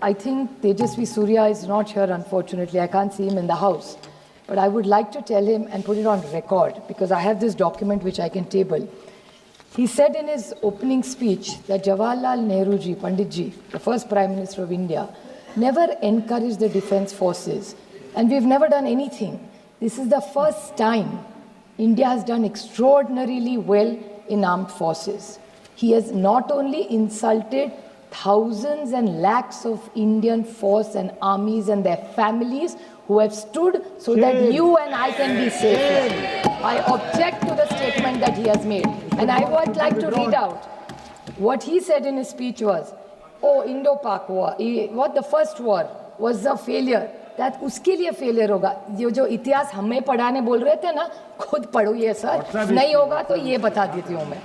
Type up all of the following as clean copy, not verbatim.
I think Tejasvi Surya is not here, unfortunately. I can't see him in the house. But I would like to tell him and put it on record, because I have this document which I can table. He said in his opening speech that Jawaharlal Nehru ji, Pandit ji, the first Prime Minister of India, never encouraged the defense forces. And we've never done anything. This is the first time India has done extraordinarily well in armed forces. He has not only insulted thousands and lakhs of Indian force and armies and their families who have stood so that you and I can be safe. I object to the statement that he has made. And I would like to read out what he said in his speech was, oh, Indo-Pak war, what the first war was a failure. That उसके लिए failure होगा. ये जो इतिहास हमें पढ़ाने बोल रहे थे ना, खुद पढ़ो ये सर. नहीं होगा तो ये बता देती हूँ मैं.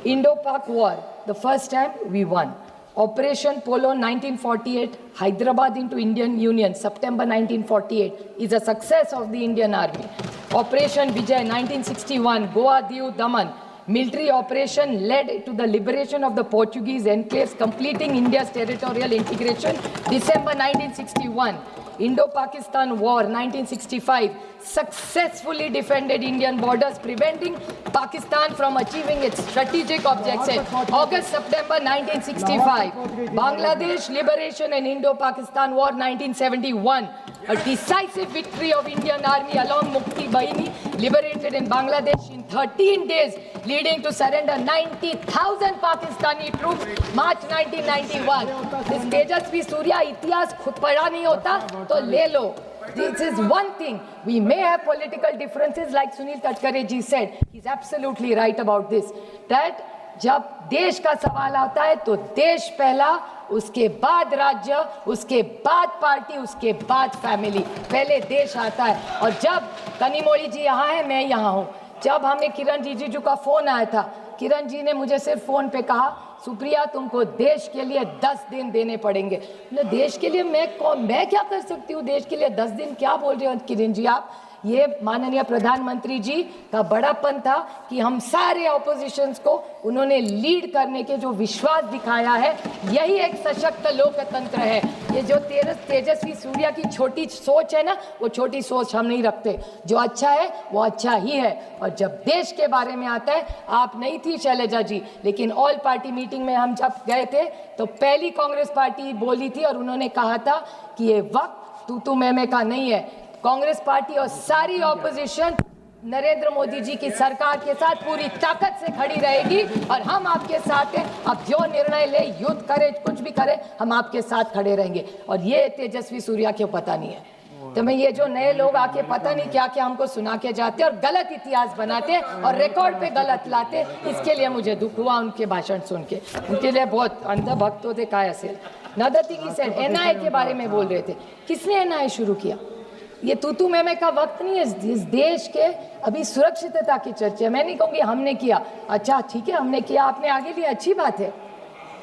Indo-Pak war, the first time we won. Operation Polo 1948, Hyderabad into Indian Union, September 1948, is a success of the Indian Army. Operation Vijay 1961, Goa, Diu, Daman, military operation led to the liberation of the Portuguese enclaves, completing India's territorial integration, December 1961. Indo-Pakistan War 1965 successfully defended Indian borders, preventing Pakistan from achieving its strategic objectives. August-September 1965, Bangladesh liberation and Indo-Pakistan War 1971. A decisive victory of Indian Army along Mukti Bahini liberated in Bangladesh in 13 days, leading to surrender 90,000 Pakistani troops, March 1991. This Tejasvi Surya इतिहास खुद पढ़ा नहीं होता तो ले लो. This is one thing. We may have political differences, like Sunil Tadkare ji said. He's absolutely right about this. That जब देश का सवाल आता है तो देश पहला, उसके बाद राज्य, उसके बाद पार्टी, उसके बाद फैमिली. पहले देश आता है. और जब कनिमोळी जी यहाँ है, मैं यहाँ हूँ. जब हमें किरण रिजिजू का फोन आया था, किरण जी ने मुझे सिर्फ फोन पे कहा, सुप्रिया तुमको देश के लिए 10 दिन देने पड़ेंगे. देश के लिए मैं क्या कर सकती हूँ? देश के लिए 10 दिन क्या बोल रहे हो किरण जी आप? ये माननीय प्रधानमंत्री जी का बड़ापन था कि हम सारे ऑपोजिशंस को उन्होंने लीड करने के जो विश्वास दिखाया है, यही एक सशक्त लोकतंत्र है. ये जो तेजस्वी सूर्या की छोटी सोच है ना, वो छोटी सोच हम नहीं रखते. जो अच्छा है वो अच्छा ही है. और जब देश के बारे में आता है, आप नहीं थी शैलजा जी, लेकिन ऑल पार्टी मीटिंग में हम जब गए थे तो पहली कांग्रेस पार्टी बोली थी और उन्होंने कहा था कि ये वक्त तू मैं का नहीं है. कांग्रेस पार्टी और सारी ऑपोजिशन नरेंद्र मोदी जी की सरकार के साथ पूरी ताकत से खड़ी रहेगी और हम आपके साथ हैं. आप जो निर्णय ले, युद्ध करे, कुछ भी करे, हम आपके साथ खड़े रहेंगे. और ये तेजस्वी सूर्या क्यों पता नहीं है. तो मैं ये जो नए लोग आके पता नहीं क्या क्या हमको सुना के जाते और गलत इतिहास बनाते और रिकॉर्ड पे गलत लाते, इसके लिए मुझे दुख हुआ उनके भाषण सुन के. उनके लिए बहुत अंधा भक्त होते काय असेल. Another thing he said, NIA के बारे में बोल रहे थे. किसने एनआईए शुरू किया? ये तू मैं का वक्त नहीं है. इस देश के अभी सुरक्षितता की चर्चा. मैं नहीं कहूँगी हमने किया. अच्छा ठीक है, हमने किया, आपने आगे लिया, अच्छी बात है.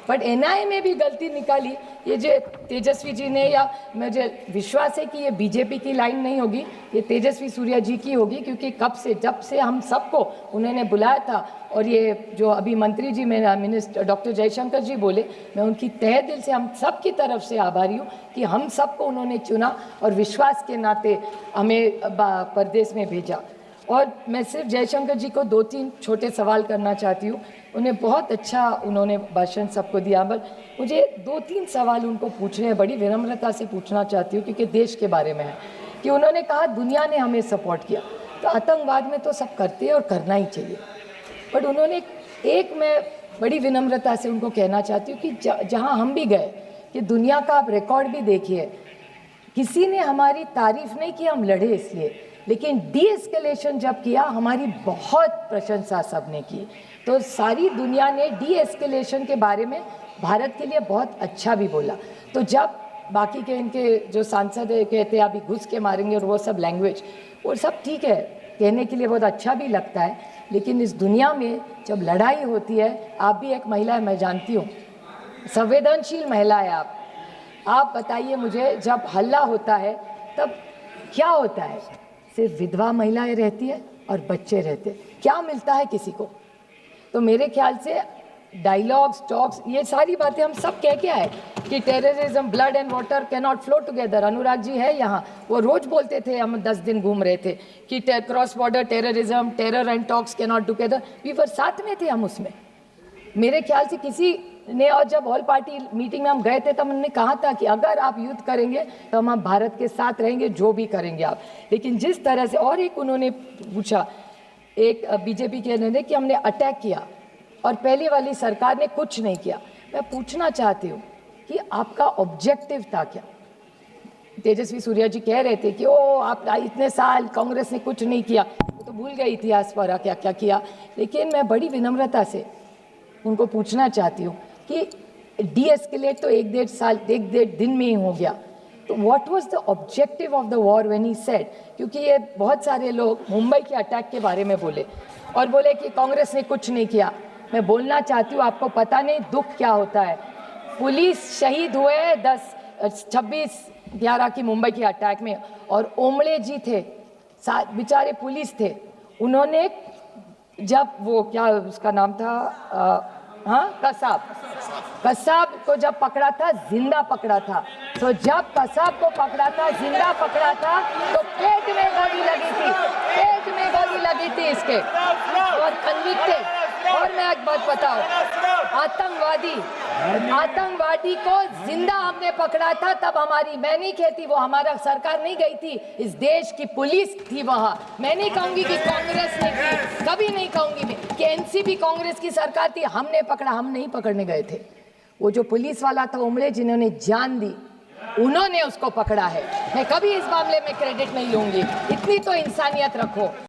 बट एनआईए में भी गलती निकाली. ये जो तेजस्वी जी ने, या मुझे विश्वास है कि ये बीजेपी की लाइन नहीं होगी, ये तेजस्वी सूर्या जी की होगी, क्योंकि जब से हम सबको उन्होंने बुलाया था. और ये जो अभी मंत्री जी मेरा मिनिस्टर डॉक्टर जयशंकर जी बोले, मैं उनकी तहे दिल से हम सब की तरफ से आभारी हूँ कि हम सबको उन्होंने चुना और विश्वास के नाते हमें प्रदेश में भेजा. और मैं सिर्फ जयशंकर जी को 2-3 छोटे सवाल करना चाहती हूँ. उन्हें बहुत अच्छा उन्होंने भाषण सबको दिया, पर मुझे 2-3 सवाल उनको पूछने हैं. बड़ी विनम्रता से पूछना चाहती हूँ क्योंकि देश के बारे में है. कि उन्होंने कहा दुनिया ने हमें सपोर्ट किया, तो आतंकवाद में तो सब करते हैं और करना ही चाहिए. बट उन्होंने मैं बड़ी विनम्रता से उनको कहना चाहती हूँ कि जहाँ हम भी गए, कि दुनिया का आप रिकॉर्ड भी देखिए, किसी ने हमारी तारीफ नहीं की, हम लड़े इसलिए, लेकिन डी एस्केलेशन जब किया हमारी बहुत प्रशंसा सबने की. तो सारी दुनिया ने डी एस्केलेशन के बारे में भारत के लिए बहुत अच्छा भी बोला. तो जब बाकी के इनके जो सांसद कहते हैं अभी घुस के मारेंगे और वो सब लैंग्वेज, वो सब ठीक है, कहने के लिए बहुत अच्छा भी लगता है. लेकिन इस दुनिया में जब लड़ाई होती है, आप भी एक महिला है, मैं जानती हूँ, संवेदनशील महिला है आप बताइए मुझे, जब हल्ला होता है तब क्या होता है? सिर्फ विधवा महिलाएं रहती है और बच्चे रहते, क्या मिलता है किसी को? तो मेरे ख्याल से डायलॉग्स, टॉक्स, ये सारी बातें हम सब कह के आए कि terrorism, blood and water can not flow together. Anurag ji है यहाँ, वो रोज बोलते थे, हम 10 दिन घूम रहे थे कि cross border terrorism, terror and talks can not together. We were साथ में थे हम उसमें, मेरे ख्याल से किसी ने, और जब ऑल पार्टी मीटिंग में हम गए थे तब हमने कहा था कि अगर आप युद्ध करेंगे तो हम भारत के साथ रहेंगे, जो भी करेंगे आप। लेकिन जिस तरह से, और एक उन्होंने पूछा, एक बीजेपी के ने कि हमने अटैक किया और पहले वाली सरकार ने कुछ नहीं किया। मैं पूछना चाहती हूँ कि आपका ऑब्जेक्टिव था क्या? तेजस्वी सूर्या जी कह रहे थे कि ओ आप इतने साल कांग्रेस ने कुछ नहीं किया, तो भूल गए इतिहास पर क्या क्या किया। लेकिन मैं बड़ी विनम्रता से उनको पूछना चाहती हूँ कि डी एस्केलेट तो 1-1.5 दिन में ही हो गया, तो what was the objective of the war when he said, क्योंकि ये बहुत सारे लोग मुंबई के अटैक के बारे में बोले और बोले कि कांग्रेस ने कुछ नहीं किया। मैं बोलना चाहती हूँ, आपको पता नहीं दुख क्या होता है। पुलिस शहीद हुए 26/11 की मुंबई के अटैक में, और ओमड़े जी थे, बेचारे पुलिस थे, उन्होंने जब वो क्या उसका नाम था, कसाब को जब पकड़ा था, जिंदा पकड़ा था। तो जब कसाब को पकड़ा था, जिंदा पकड़ा था, तो पेट में गोली लगी थी, पेट में गोली लगी थी इसके, और कन्विक्टेड। और मैं एक बात बताऊं, आतंकवादी को जिंदा हमने पकड़ा था, तब हमारी, मैं नहीं कहती वो हमारा सरकार नहीं गई थी, इस देश की पुलिस थी वहां। मैं नहीं कहूंगी कि कांग्रेस ने की, कभी नहीं कहूंगी मैं कि एनसीपी कांग्रेस की सरकार थी, हमने पकड़ा, हम नहीं पकड़ने गए थे। वो जो पुलिस वाला था उमड़े, जिन्होंने जान दी, उन्होंने उसको पकड़ा है। मैं कभी इस मामले में क्रेडिट नहीं लूंगी। इतनी तो इंसानियत रखो।